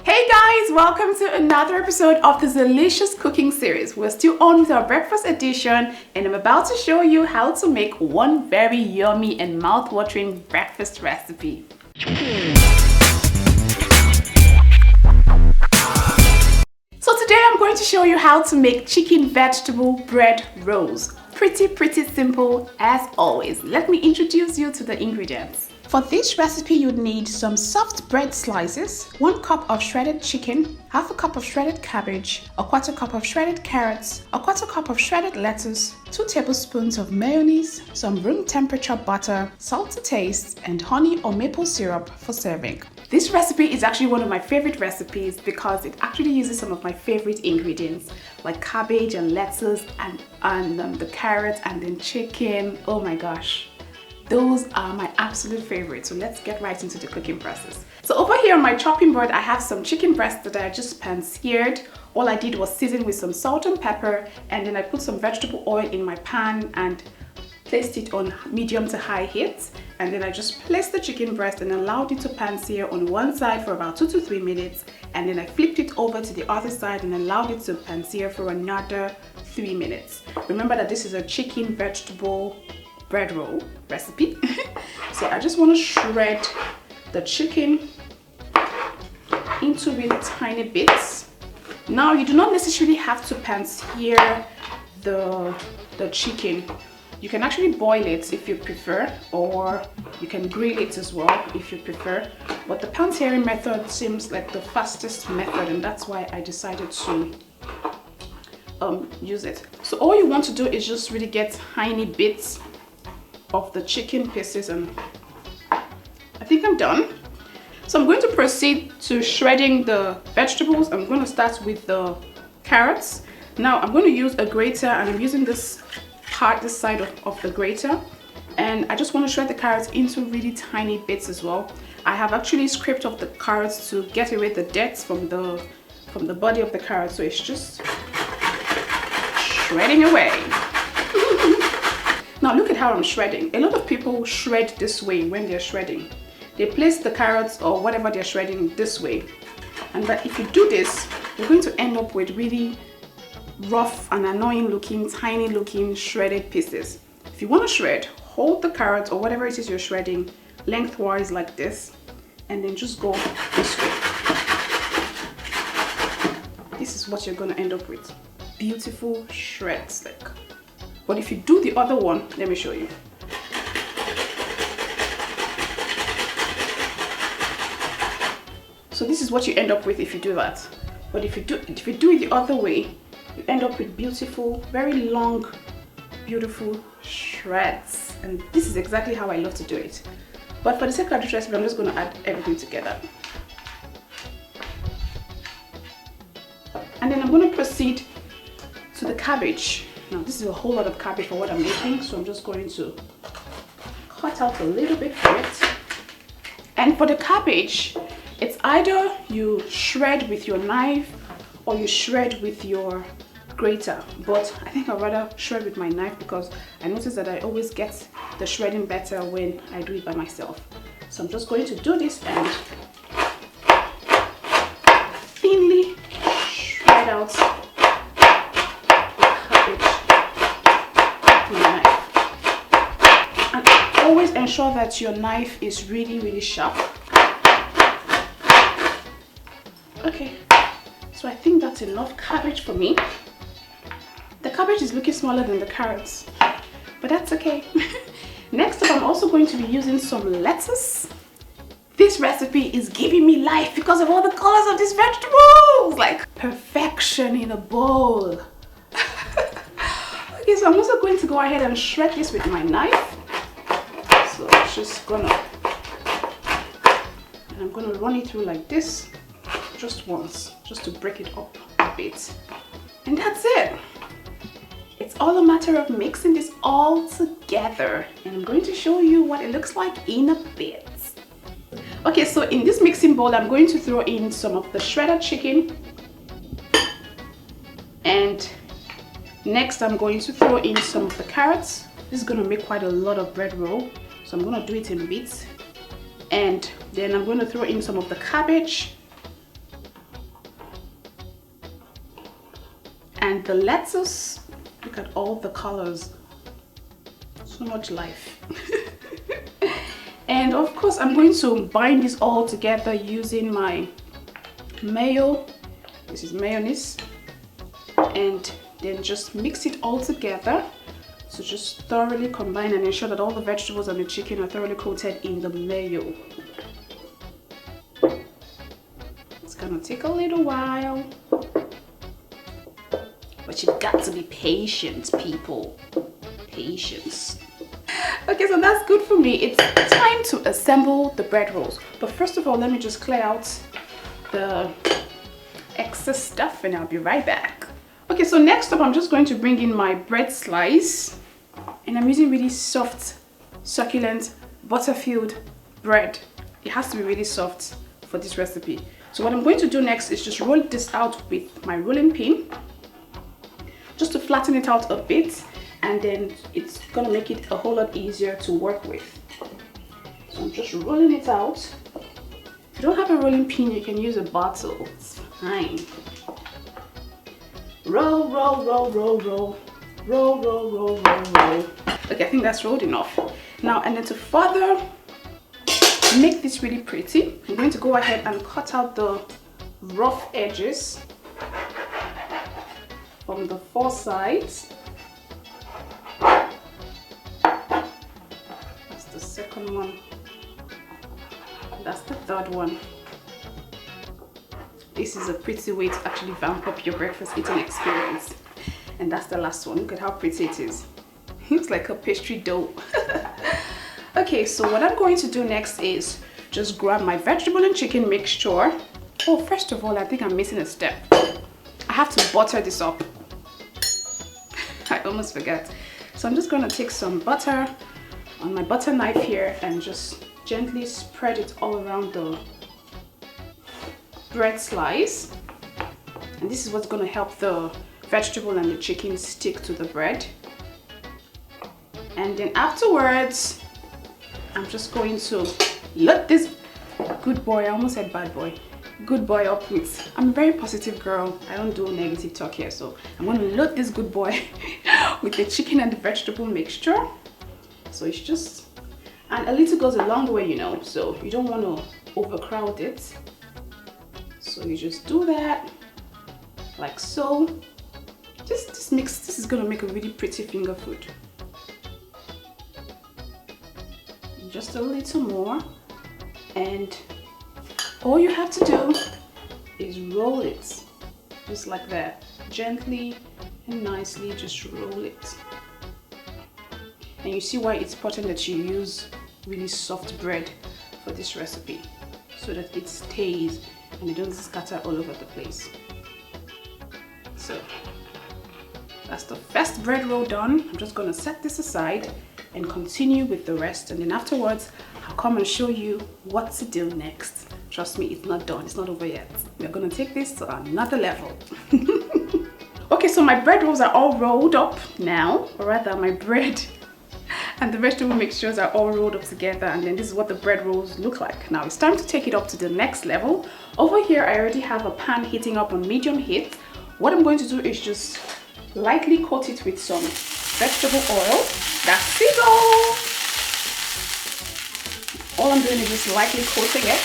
Hey guys, welcome to another episode of the Zeelicious cooking series. We're still on with our breakfast edition and I'm about to show you how to make one very yummy and mouth-watering breakfast recipe. So today I'm going to show you how to make chicken vegetable bread rolls. Pretty simple as always. Let me introduce you to the ingredients. For this recipe, you need some soft bread slices, 1 cup of shredded chicken, half a cup of shredded cabbage, a quarter cup of shredded carrots, a quarter cup of shredded lettuce, 2 tablespoons of mayonnaise, some room temperature butter, salt to taste, and honey or maple syrup for serving. This recipe is actually one of my favorite recipes because it actually uses some of my favorite ingredients like cabbage and lettuce and the carrot and then chicken. Oh my gosh. Those are my absolute favorites. So let's get right into the cooking process. So over here on my chopping board, I have some chicken breast that I just pan-seared. All I did was season with some salt and pepper, and then I put some vegetable oil in my pan and placed it on medium to high heat. And then I just placed the chicken breast and allowed it to pan-sear on one side for about 2 to 3 minutes. And then I flipped it over to the other side and allowed it to pan-sear for another 3 minutes. Remember that this is a chicken vegetable bread roll recipe. So I just want to shred the chicken into really tiny bits. Now you do not necessarily have to pan-sear the chicken. You can actually boil it if you prefer, or you can grill it as well if you prefer, but the pan-searing method seems like the fastest method, and that's why I decided to use it. So all you want to do is just really get tiny bits of the chicken pieces, and I think I'm done. So I'm going to proceed to shredding the vegetables. I'm going to start with the carrots. Now I'm going to use a grater, and I'm using this side of the grater, and I just want to shred the carrots into really tiny bits as well. I have actually scraped off the carrots to get away the dirt from the body of the carrot, so it's just shredding away. Now look at how I'm shredding. A lot of people shred this way when they're shredding. They place the carrots or whatever they're shredding this way. And but if you do this, you're going to end up with really rough and annoying looking, tiny looking shredded pieces. If you want to shred, hold the carrot or whatever it is you're shredding lengthwise like this, and then just go this way. This is what you're going to end up with. Beautiful shreds like. But if you do the other one, let me show you. So this is what you end up with if you do that. But if you do it the other way, you end up with beautiful, very long, beautiful shreds. And this is exactly how I love to do it. But for the sake of this recipe, I'm just going to add everything together. And then I'm going to proceed to the cabbage. Now this is a whole lot of cabbage for what I'm making, so I'm just going to cut out a little bit for it. And for the cabbage, it's either you shred with your knife or you shred with your grater, but I think I'd rather shred with my knife because I notice that I always get the shredding better when I do it by myself. So I'm just going to do this and thinly shred out always ensure that your knife is really sharp. Okay, so I think that's enough cabbage for me. The cabbage is looking smaller than the carrots, but that's okay. Next up, I'm also going to be using some lettuce. This recipe is giving me life because of all the colors of these vegetables, like perfection in a bowl. Okay, so I'm also going to go ahead and shred this with my knife. So it's just and I'm gonna run it through like this just once, just to break it up a bit. And that's it. It's all a matter of mixing this all together, and I'm going to show you what it looks like in a bit. Okay, so in this mixing bowl, I'm going to throw in some of the shredded chicken, and next I'm going to throw in some of the carrots. This is going to make quite a lot of bread roll, so I'm going to do it in bits. And then I'm going to throw in some of the cabbage, And the lettuce, look at all the colors. So much life. And of course, I'm going to bind this all together using my mayo. This is mayonnaise. And then just mix it all together. So just thoroughly combine and ensure that all the vegetables and the chicken are thoroughly coated in the mayo. It's gonna take a little while, but you've got to be patient, people. Patience. Okay, so that's good for me. It's time to assemble the bread rolls. But first of all, let me just clear out the excess stuff and I'll be right back. Okay, so next up, I'm just going to bring in my bread slice. And I'm using really soft, succulent, butter-filled bread. It has to be really soft for this recipe. So what I'm going to do next is just roll this out with my rolling pin, just to flatten it out a bit, and then it's gonna make it a whole lot easier to work with. So I'm just rolling it out. If you don't have a rolling pin, you can use a bottle. It's fine. Roll, roll, roll, roll, roll. Roll, roll, roll, roll, roll. Okay, I think that's rolled enough. Now, and then to further make this really pretty, I'm going to go ahead and cut out the rough edges from the 4 sides. That's the second one. That's the third one. This is a pretty way to actually vamp up your breakfast eating experience. And that's the last one. Look at how pretty it is. It looks like a pastry dough. Okay, so what I'm going to do next is just grab my vegetable and chicken mixture. Oh, first of all, I think I'm missing a step. I have to butter this up. I almost forgot. So I'm just going to take some butter on my butter knife here and just gently spread it all around the bread slice. And this is what's going to help the vegetable and the chicken stick to the bread. And then afterwards, I'm just going to load this good boy, I almost said bad boy, good boy up with, I'm a very positive girl, I don't do negative talk here, so I'm going to load this good boy with the chicken and the vegetable mixture. So it's just, and a little goes a long way, you know, so you don't want to overcrowd it. So you just do that, like so. Just mix, this is gonna make a really pretty finger food. Just a little more, and all you have to do is roll it, just like that. Gently and nicely, just roll it. And you see why it's important that you use really soft bread for this recipe, so that it stays and it doesn't scatter all over the place. So that's the first bread roll done. I'm just going to set this aside and continue with the rest, and then afterwards I'll come and show you what to do next. Trust me, it's not done, it's not over yet. We're going to take this to another level. Okay, so my bread rolls are all rolled up now, or rather my bread and the vegetable mixtures are all rolled up together, and then this is what the bread rolls look like. Now it's time to take it up to the next level. Over here I already have a pan heating up on medium heat. What I'm going to do is just lightly coat it with some vegetable oil. That's it all I'm doing is just lightly coating it,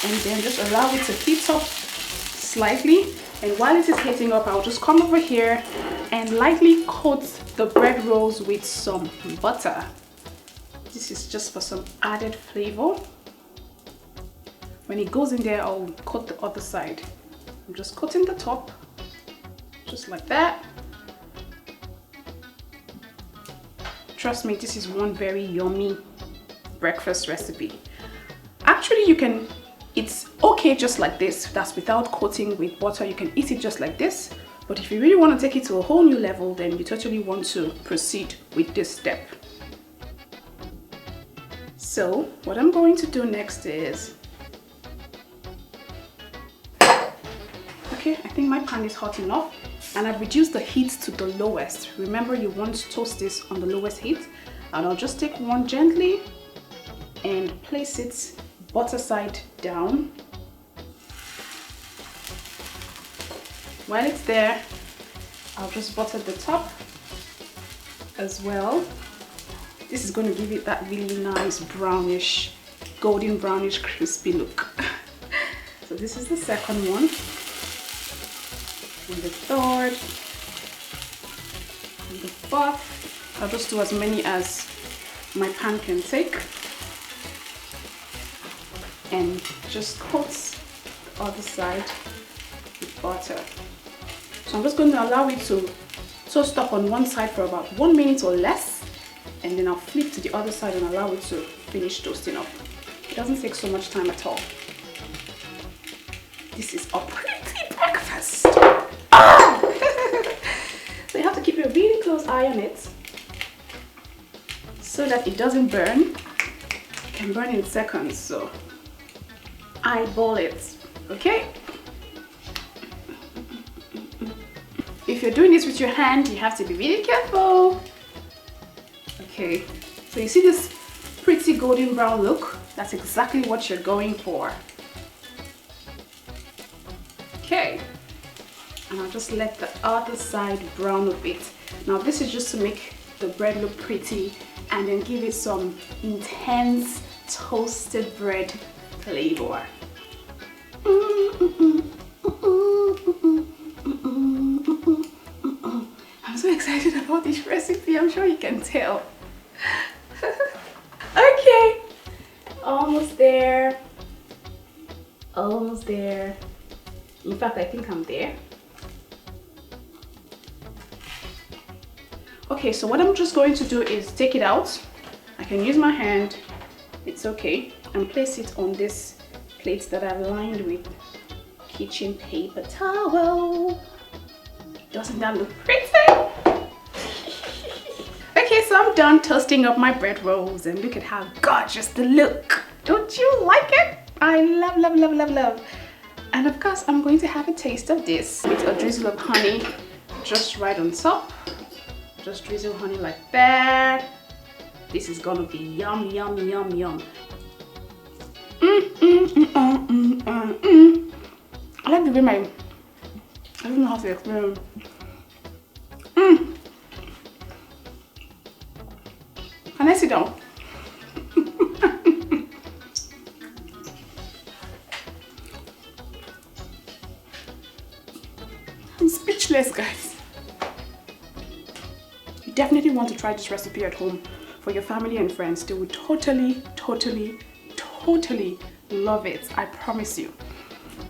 and then just allow it to heat up slightly. And while it is heating up, I'll just come over here and lightly coat the bread rolls with some butter. This is just for some added flavor. When it goes in there, I'll coat the other side. I'm just coating the top, just like that. Trust me, this is one very yummy breakfast recipe. Actually, you can, it's okay just like this, that's without coating with butter. You can eat it just like this, but if you really want to take it to a whole new level, then you totally want to proceed with this step. So what I'm going to do next is, okay, I think my pan is hot enough, and I've reduced the heat to the lowest. Remember, you want to toast this on the lowest heat. And I'll just take one gently and place it butter side down, While it's there, I'll just butter the top as well. This is going to give it that really nice brownish, golden brownish crispy look. So this is the second one. And the third. And the fourth. I'll just do as many as my pan can take. And just coat the other side with butter. So I'm just going to allow it to toast up on one side for about 1 minute or less. And then I'll flip to the other side and allow it to finish toasting up. It doesn't take so much time at all. This is a pretty breakfast. Ah! So you have to keep a really close eye on it so that it doesn't burn. It can burn in seconds, so eyeball it, okay? If you're doing this with your hand, you have to be really careful. Okay, so you see this pretty golden brown look? That's exactly what you're going for. Okay, and I'll just let the other side brown a bit. Now this is just to make the bread look pretty and then give it some intense toasted bread flavor. I'm so excited about this recipe, I'm sure you can tell. Okay, almost there. Almost there. In fact, I think I'm there. Okay, so what I'm just going to do is take it out. I can use my hand, it's okay, and place it on this plate that I've lined with kitchen paper towel. Doesn't that look pretty? Okay, so I'm done toasting up my bread rolls and look at how gorgeous the look. Don't you like it? I love, love, love, love, love. And of course, I'm going to have a taste of this with a drizzle of honey just right on top. Just drizzle honey like that. This is gonna be yum, yum, yum, yum. I like the way I don't know how to explain. Can I sit down? I'm speechless, guys. You definitely want to try this recipe at home for your family and friends. They would totally, totally, totally love it. I promise you.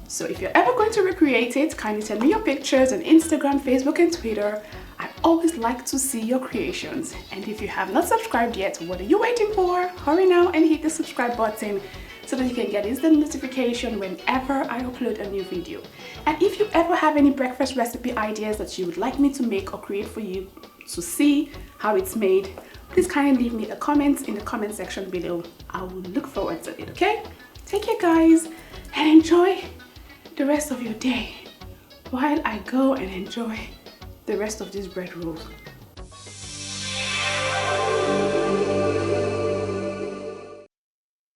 So if you're ever going to recreate it, kindly send me your pictures on Instagram, Facebook, and Twitter. I always like to see your creations. And if you have not subscribed yet, what are you waiting for? Hurry now and hit the subscribe button so that you can get instant notification whenever I upload a new video. And if you ever have any breakfast recipe ideas that you would like me to make or create for you to see how it's made, please kindly leave me a comment in the comment section below. I will look forward to it, okay? Take care, guys, and enjoy the rest of your day while I go and enjoy the rest of these bread rolls.